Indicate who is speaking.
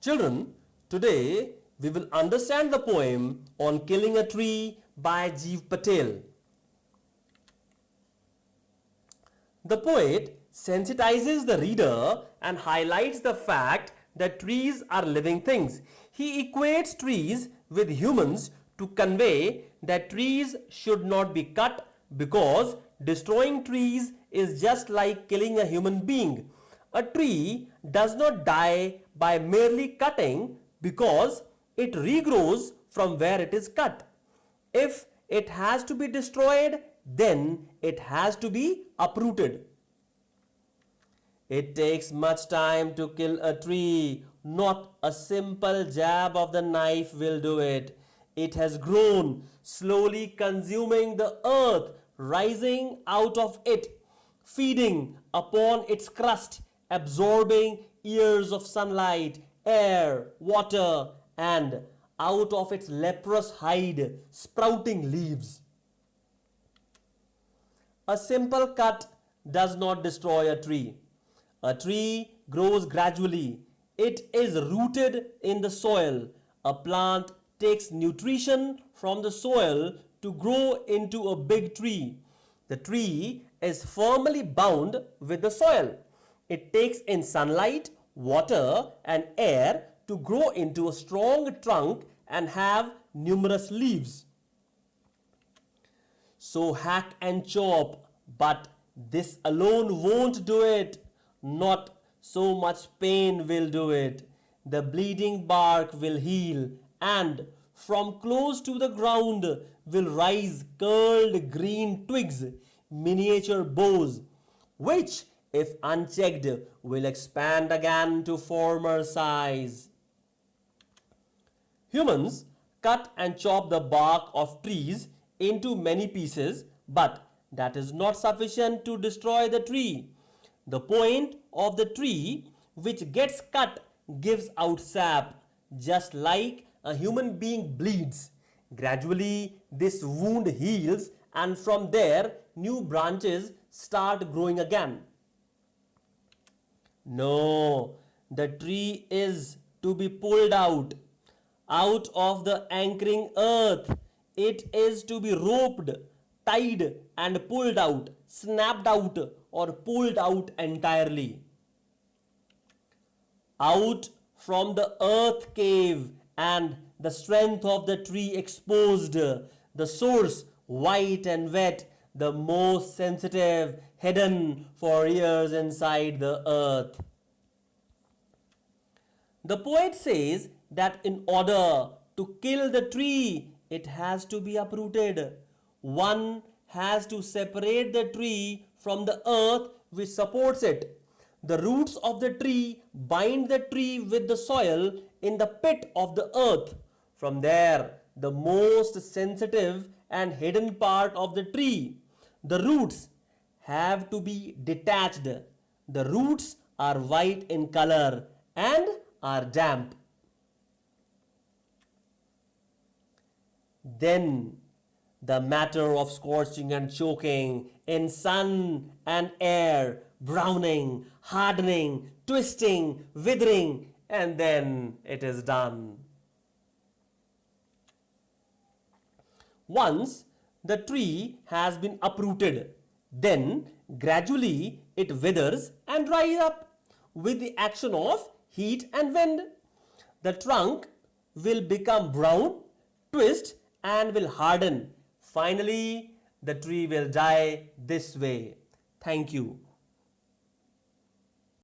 Speaker 1: Children, today we will understand the poem on Killing a Tree by Jeev Patel. The poet sensitizes the reader and highlights the fact that trees are living things. He equates trees with humans to convey that trees should not be cut because destroying trees is just like killing a human being. A tree does not die by merely cutting because it regrows from where it is cut. If it has to be destroyed, then it has to be uprooted. It takes much time to kill a tree. Not a simple jab of the knife will do it. It has grown, slowly consuming the earth, rising out of it, feeding upon its crust, absorbing years of sunlight, air, water, and out of its leprous hide, sprouting leaves. A simple cut does not destroy a tree. A tree grows gradually. It is rooted in the soil. A plant takes nutrition from the soil to grow into a big tree. The tree is firmly bound with the soil. It takes in sunlight, water, and air to grow into a strong trunk and have numerous leaves. So hack and chop, but this alone won't do it. Not so much pain will do it. The bleeding bark will heal, and from close to the ground will rise curled green twigs, miniature boughs, which, if unchecked, will expand again to former size. Humans cut and chop the bark of trees into many pieces, but that is not sufficient to destroy the tree. The point of the tree which gets cut gives out sap, just like a human being bleeds. Gradually, this wound heals, and from there, new branches start growing again. No, the tree is to be pulled out of the anchoring earth. It is to be roped, tied, and pulled out, snapped out, or pulled out entirely. Out from the earth cave, and the strength of the tree exposed, the source white and wet, the most sensitive, hidden for years inside the earth. The poet says that in order to kill the tree, it has to be uprooted. One has to separate the tree from the earth which supports it. The roots of the tree bind the tree with the soil in the pit of the earth. From there, the most sensitive and hidden part of the tree, the roots, have to be detached. The roots are white in color and are damp. Then the matter of scorching and choking in sun and air, browning, hardening, twisting, withering, and then it is done. Once the tree has been uprooted, then gradually it withers and dries up with the action of heat and wind. The trunk will become brown, twist, and will harden. Finally, the tree will die this way. Thank you.